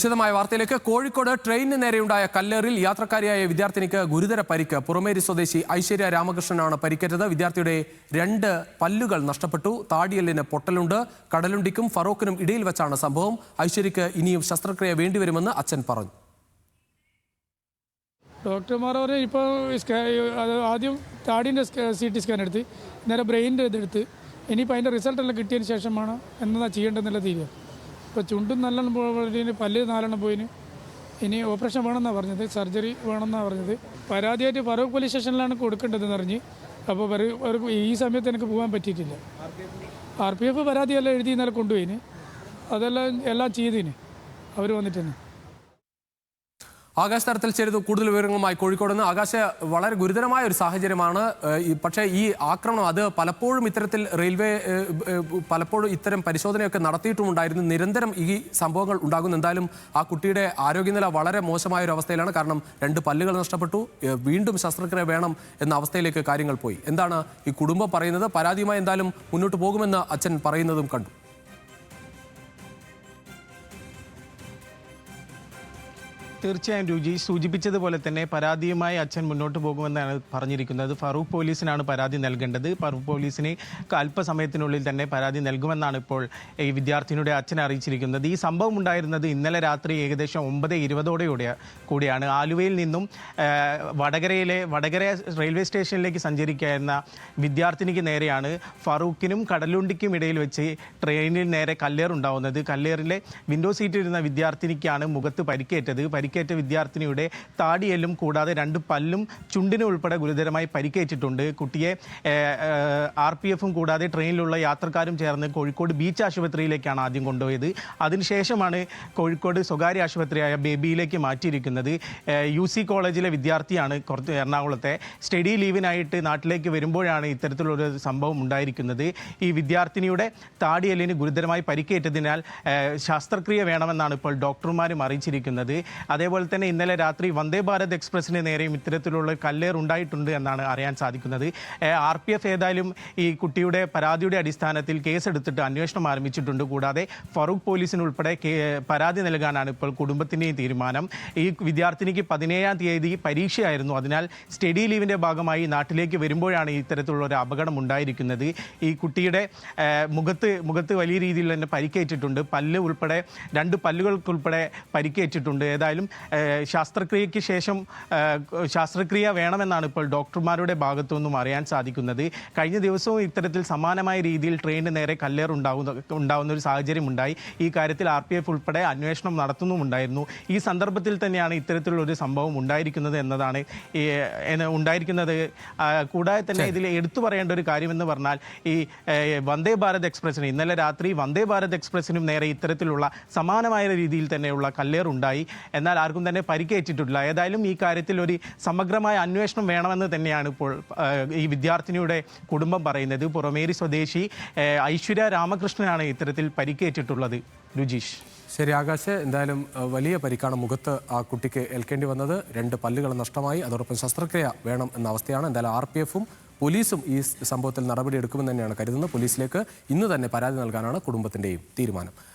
വിശദമായ വാർത്തയിലേക്ക്. കോഴിക്കോട് ട്രെയിനിന് നേരെയുണ്ടായ കല്ലേറിൽ യാത്രക്കാരിയായ വിദ്യാർത്ഥിനിക്ക് ഗുരുതര പരിക്ക്. പുറമേരി സ്വദേശി ഐശ്വര്യ രാമകൃഷ്ണനാണ് പരിക്കേറ്റത്. വിദ്യാർത്ഥിയുടെ 2 പല്ലുകൾ നഷ്ടപ്പെട്ടു. താടിയെല്ലിന് പൊട്ടലുണ്ട്. കടലുണ്ടിക്കും ഫറൂഖിനും ഇടയിൽ വെച്ചാണ് സംഭവം. ഐശ്വര്യക്ക് ഇനിയും ശസ്ത്രക്രിയ വേണ്ടിവരുമെന്ന് അച്ഛൻ പറഞ്ഞു. ഡോക്ടർമാർ ഇപ്പോൾ ആദ്യം താടിൻ്റെ CT സ്കാൻ എടുത്ത് നേരെ ബ്രെയിനിൻ്റെ ഇതെടുത്ത് ഇനിയിപ്പോൾ അതിൻ്റെ റിസൾട്ടെല്ലാം കിട്ടിയതിന് ശേഷമാണ് എന്താ ചെയ്യേണ്ടതെന്നുള്ള തീരുമാനം. ഇപ്പോൾ ചുണ്ടും നല്ലോണം പോയിന്, പല്ല് 4 പോയിന്. ഇനി ഓപ്പറേഷൻ വേണമെന്നാണ് പറഞ്ഞത്, സർജറി വേണമെന്നാണ് പറഞ്ഞത്. പരാതിയായിട്ട് ഫറൂഖ് പോലീസ് സ്റ്റേഷനിലാണ് കൊടുക്കേണ്ടതെന്ന് പറഞ്ഞ്. അപ്പോൾ ഈ സമയത്ത് എനിക്ക് പോകാൻ പറ്റിയിട്ടില്ല. RPF പരാതിയെല്ലാം എഴുതി ഇന്നലെ കൊണ്ടുപോയിന്. എല്ലാം ചെയ്തിന് അവർ വന്നിട്ട് തന്നെ. ആകാശ് തരത്തിൽ ചേരുന്നു കൂടുതൽ വിവരങ്ങളുമായി കോഴിക്കോട് നിന്ന്. ആകാശ്, വളരെ ഗുരുതരമായ ഒരു സാഹചര്യമാണ്. പക്ഷേ ഈ ആക്രമണം അത് പലപ്പോഴും ഇത്തരത്തിൽ റെയിൽവേ പലപ്പോഴും ഇത്തരം പരിശോധനയൊക്കെ നടത്തിയിട്ടുമുണ്ടായിരുന്നു. നിരന്തരം ഈ സംഭവങ്ങൾ ഉണ്ടാകുന്നു. എന്തായാലും ആ കുട്ടിയുടെ ആരോഗ്യനില വളരെ മോശമായ ഒരു അവസ്ഥയിലാണ്. കാരണം 2 പല്ലുകൾ നഷ്ടപ്പെട്ടു. വീണ്ടും ശസ്ത്രക്രിയ വേണം എന്ന അവസ്ഥയിലേക്ക് കാര്യങ്ങൾ പോയി. എന്താണ് ഈ കുടുംബം പറയുന്നത്? പരാതിയുമായി എന്തായാലും മുന്നോട്ട് പോകുമെന്ന് അച്ഛൻ പറയുന്നതും കണ്ടു. തീർച്ചയായും രുചി സൂചിപ്പിച്ചതുപോലെ തന്നെ പരാതിയുമായി അച്ഛൻ മുന്നോട്ട് പോകുമെന്നാണ് പറഞ്ഞിരിക്കുന്നത്. ഫറൂഖ് പോലീസിനാണ് പരാതി നൽകേണ്ടത്. ഫറൂഖ് പോലീസിന് അല്പസമയത്തിനുള്ളിൽ തന്നെ പരാതി നൽകുമെന്നാണ് ഇപ്പോൾ ഈ വിദ്യാർത്ഥിനിയുടെ അച്ഛൻ അറിയിച്ചിരിക്കുന്നത്. ഈ സംഭവം ഉണ്ടായിരുന്നത് ഇന്നലെ രാത്രി ഏകദേശം 9:20 കൂടിയാണ്. ആലുവയിൽ നിന്നും വടകര റെയിൽവേ സ്റ്റേഷനിലേക്ക് സഞ്ചരിക്കാവുന്ന വിദ്യാർത്ഥിനിക്ക് നേരെയാണ് ഫറൂഖിനും കടലുണ്ടിക്കും ഇടയിൽ വെച്ച് ട്രെയിനിൽ നേരെ കല്ലേറുണ്ടാവുന്നത്. കല്ലേറിലെ വിൻഡോ സീറ്റിലിരുന്ന വിദ്യാർത്ഥിനിക്കാണ് മുഖത്ത് പരിക്കേറ്റത്. പരിക്കേറ്റ വിദ്യാർത്ഥിനിയുടെ താടിയെല്ലും കൂടാതെ 2 പല്ലും ചുണ്ടിനും ഉൾപ്പെടെ ഗുരുതരമായി പരിക്കേറ്റിട്ടുണ്ട്. കുട്ടിയെ RPFും കൂടാതെ ട്രെയിനിലുള്ള യാത്രക്കാരും ചേർന്ന് കോഴിക്കോട് ബീച്ച് ആശുപത്രിയിലേക്കാണ് ആദ്യം കൊണ്ടുപോയത്. അതിനുശേഷമാണ് കോഴിക്കോട് സ്വകാര്യ ആശുപത്രിയായ ബേബിയിലേക്ക് മാറ്റിയിരിക്കുന്നത്. UC കോളേജിലെ വിദ്യാർത്ഥിയാണ്. എറണാകുളത്തെ സ്റ്റഡി ലീവിനായിട്ട് നാട്ടിലേക്ക് വരുമ്പോഴാണ് ഇത്തരത്തിലൊരു സംഭവം ഉണ്ടായിരിക്കുന്നത്. ഈ വിദ്യാർത്ഥിനിയുടെ താടിയെല്ലിന് ഗുരുതരമായി പരിക്കേറ്റതിനാൽ ശസ്ത്രക്രിയ വേണമെന്നാണ് ഇപ്പോൾ ഡോക്ടർമാരും അറിയിച്ചിരിക്കുന്നത്. അതേപോലെ തന്നെ ഇന്നലെ രാത്രി വന്ദേ ഭാരത് എക്സ്പ്രസിന് നേരെയും ഇത്തരത്തിലുള്ള കല്ലേർ ഉണ്ടായിട്ടുണ്ട് എന്നാണ് അറിയാൻ സാധിക്കുന്നത്. RPF ഏതായാലും ഈ കുട്ടിയുടെ പരാതിയുടെ അടിസ്ഥാനത്തിൽ കേസെടുത്തിട്ട് അന്വേഷണം ആരംഭിച്ചിട്ടുണ്ട്. കൂടാതെ ഫറൂഖ് പോലീസിനുൾപ്പെടെ പരാതി നൽകാനാണ് ഇപ്പോൾ കുടുംബത്തിൻ്റെയും തീരുമാനം. ഈ വിദ്യാർത്ഥിനിക്ക് 17-ാം തീയതി പരീക്ഷയായിരുന്നു. അതിനാൽ സ്റ്റഡി ലീവിൻ്റെ ഭാഗമായി നാട്ടിലേക്ക് വരുമ്പോഴാണ് ഇത്തരത്തിലുള്ള ഒരു അപകടം ഉണ്ടായിരിക്കുന്നത്. ഈ കുട്ടിയുടെ മുഖത്ത് വലിയ രീതിയിൽ തന്നെ പരിക്കേറ്റിട്ടുണ്ട്. പല്ല് ഉൾപ്പെടെ 2 പല്ലുകൾക്കുൾപ്പെടെ പരിക്കേറ്റിട്ടുണ്ട്. ഏതായാലും ശസ്ത്രക്രിയയ്ക്ക് ശേഷം ശസ്ത്രക്രിയ വേണമെന്നാണ് ഇപ്പോൾ ഡോക്ടർമാരുടെ ഭാഗത്തു നിന്നും അറിയാൻ സാധിക്കുന്നത്. കഴിഞ്ഞ ദിവസവും ഇത്തരത്തിൽ സമാനമായ രീതിയിൽ ട്രെയിനിന് നേരെ കല്ലേർ ഉണ്ടാവുന്ന ഒരു സാഹചര്യം ഉണ്ടായി. ഈ കാര്യത്തിൽ RPF ഉൾപ്പെടെ അന്വേഷണം നടത്തുന്നുമുണ്ടായിരുന്നു. ഈ സന്ദർഭത്തിൽ തന്നെയാണ് ഇത്തരത്തിലുള്ളൊരു സംഭവം ഉണ്ടായിരിക്കുന്നത് എന്നതാണ് ഉണ്ടായിരിക്കുന്നത്. കൂടാതെ തന്നെ ഇതിൽ എടുത്തു പറയേണ്ട ഒരു കാര്യമെന്ന് പറഞ്ഞാൽ ഈ വന്ദേ ഭാരത് എക്സ്പ്രസിന് ഇന്നലെ രാത്രി വന്ദേ ഭാരത് എക്സ്പ്രസിനും നേരെ ഇത്തരത്തിലുള്ള സമാനമായ രീതിയിൽ തന്നെയുള്ള കല്ലേർ ഉണ്ടായി. എന്നാൽ ആർക്കും തന്നെ പരിക്കേറ്റിട്ടില്ല. ഏതായാലും ഈ കാര്യത്തിൽ ഒരു സമഗ്രമായ അന്വേഷണം വേണമെന്ന് തന്നെയാണ് ഇപ്പോൾ ഈ വിദ്യാർത്ഥിനിയുടെ കുടുംബം പറയുന്നത്. പുറമേരി സ്വദേശി ഐശ്വര്യ രാമകൃഷ്ണനാണ് ഇത്തരത്തിൽ പരിക്കേറ്റിട്ടുള്ളത്. രുചീഷ്. ശരി ആകാശ്, എന്തായാലും വലിയ പരിക്കാണ് മുഖത്ത് ആ കുട്ടിക്ക് ഏൽക്കേണ്ടി വന്നത്. 2 പല്ലുകൾ നഷ്ടമായി. അതോടൊപ്പം ശസ്ത്രക്രിയ വേണം എന്ന അവസ്ഥയാണ്. എന്തായാലും RPFും പോലീസും ഈ സംഭവത്തിൽ നടപടിയെടുക്കുമെന്ന് തന്നെയാണ് കരുതുന്നത്. പോലീസിലേക്ക് ഇന്ന് തന്നെ പരാതി നൽകാനാണ് കുടുംബത്തിൻ്റെയും തീരുമാനം.